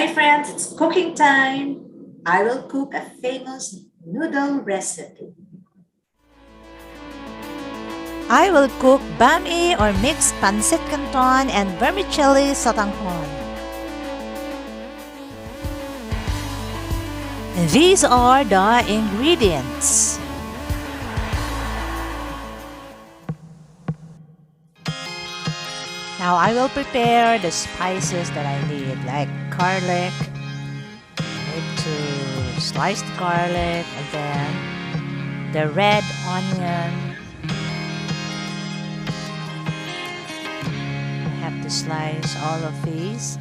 Hi friends, it's cooking time. I will cook a famous noodle recipe. I will cook bami or mixed Pancit Canton and Vermicelli Sotanghon. These are the ingredients. Now I will prepare the spices that I need, like garlic. I need to slice the garlic, and then the red onion. I have to slice all of these.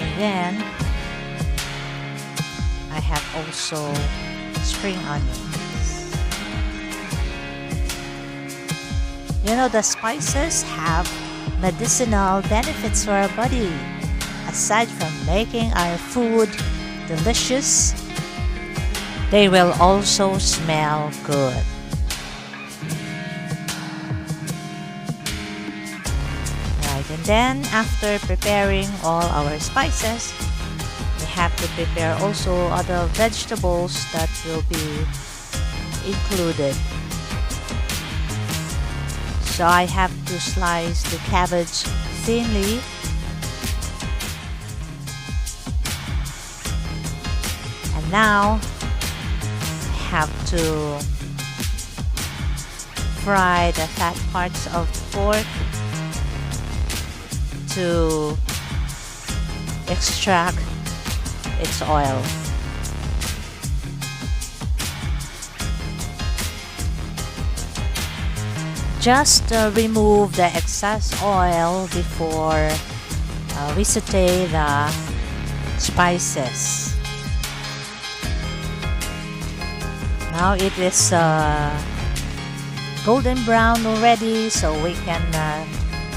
And then I have also spring onions. You know, the spices have medicinal benefits for our body. Aside from making our food delicious, they will also smell good. Right, and then after preparing all our spices, we have to prepare also other vegetables that will be included. So I have to slice the cabbage thinly. And now I have to fry the fat parts of pork to extract its oil. Just remove the excess oil before we saute the spices. Now it is golden brown already, so we can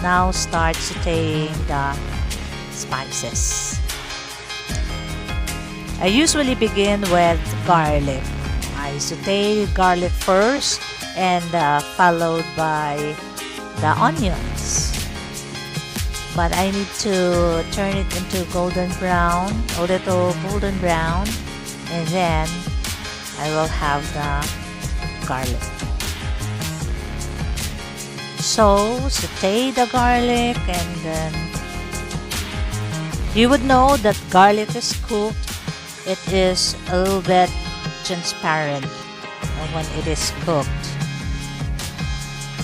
now start sauteing the spices. I usually begin with garlic. I saute garlic first and followed by the onions. But I need to turn it into golden brown, a little golden brown, and then I will have the garlic. So saute the garlic, and then you would know that garlic is cooked. It is a little bit transparent when it is cooked.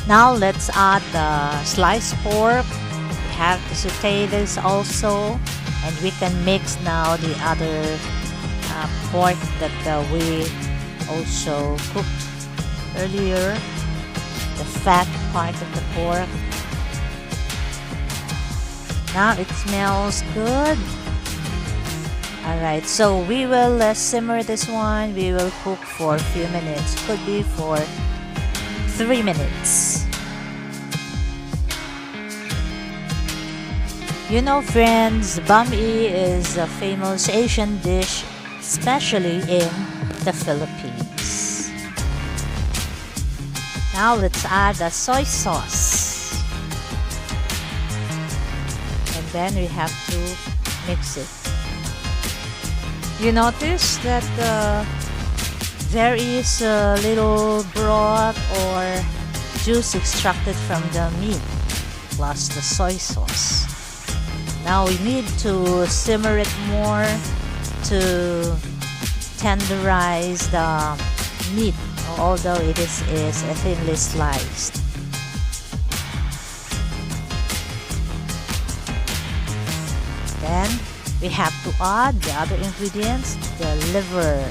Now let's add the sliced pork. We have to saute this also, and we can mix now the other pork that we also cooked earlier, the fat part of the pork. Now it smells good. Alright, so we will simmer this one. We will cook for a few minutes, could be for 3 minutes. You know, friends, bami is a famous Asian dish, especially in the Philippines. Now let's add the soy sauce. And then we have to mix it. You notice that there is a little broth or juice extracted from the meat plus the soy sauce. Now we need to simmer it more to tenderize the meat, although it is thinly sliced. Then we have to add the other ingredients, the liver.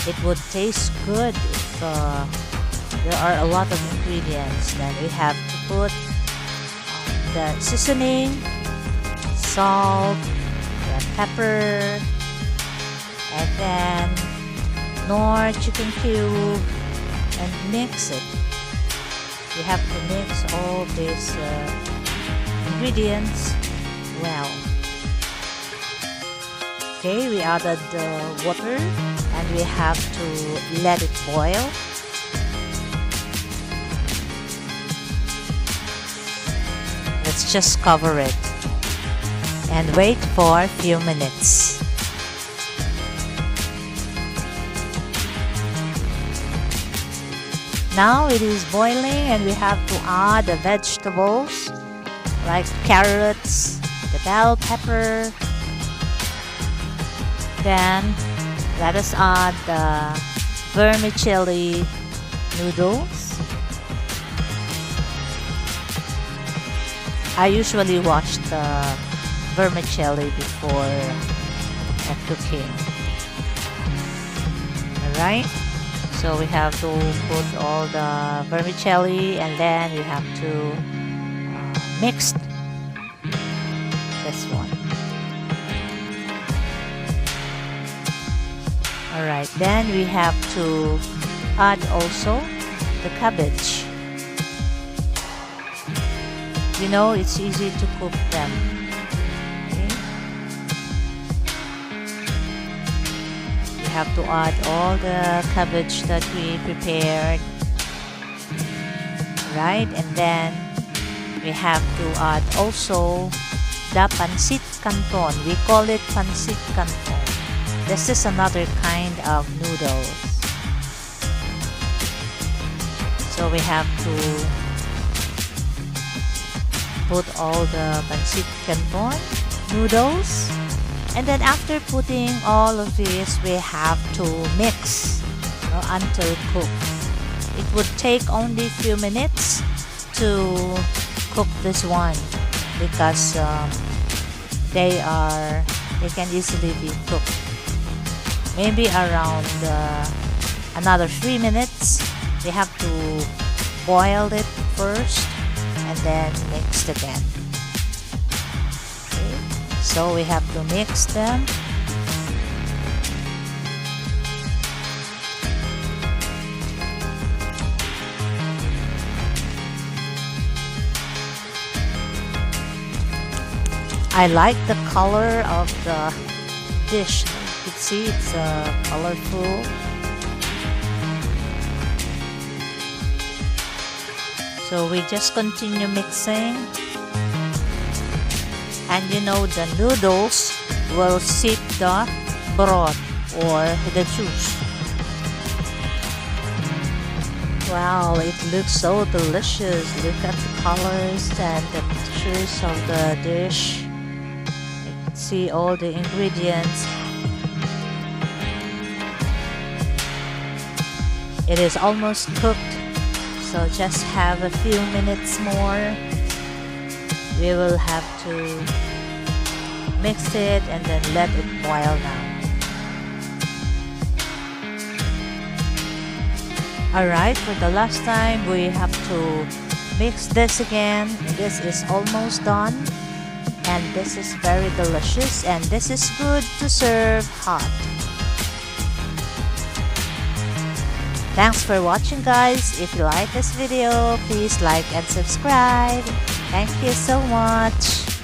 It would taste good if there are a lot of ingredients. Then we have to put the seasoning, salt, the pepper, and then Knorr chicken cube, and mix it. You have to mix all these ingredients well. Okay, we added the water and we have to let it boil. let's just cover it and wait for a few minutes. Now it is boiling and we have to add the vegetables like carrots, the bell pepper. Then let us add the vermicelli noodles. I usually wash the vermicelli before cooking. Alright, so we have to put all the vermicelli and then we have to mix this one. Alright, then we have to add also the cabbage. You know, it's easy to cook them. Okay? We have to add all the cabbage that we prepared. Right? And then we have to add also the Pancit Canton. We call it Pancit Canton. This is another kind of noodles. So we have to put all the Pancit Canton noodles, and then after putting all of this we have to mix, until cooked. It would take only a few minutes to cook this one because they can easily be cooked. Maybe around another 3 minutes. We have to boil it first and then mix again. Okay. So we have to mix them. I like the color of the dish. You can see it's colorful. So we just continue mixing. And you know the noodles will sip the broth or the juice. Wow, it looks so delicious. Look at the colors and the textures of the dish. You can see all the ingredients. It is almost cooked, so just have a few minutes more. We will have to mix it and then let it boil now. Alright, for the last time we have to mix this again. This is almost done, and this is very delicious, and this is good to serve hot. Thanks for watching, guys. If you like this video, please like and subscribe. Thank you so much.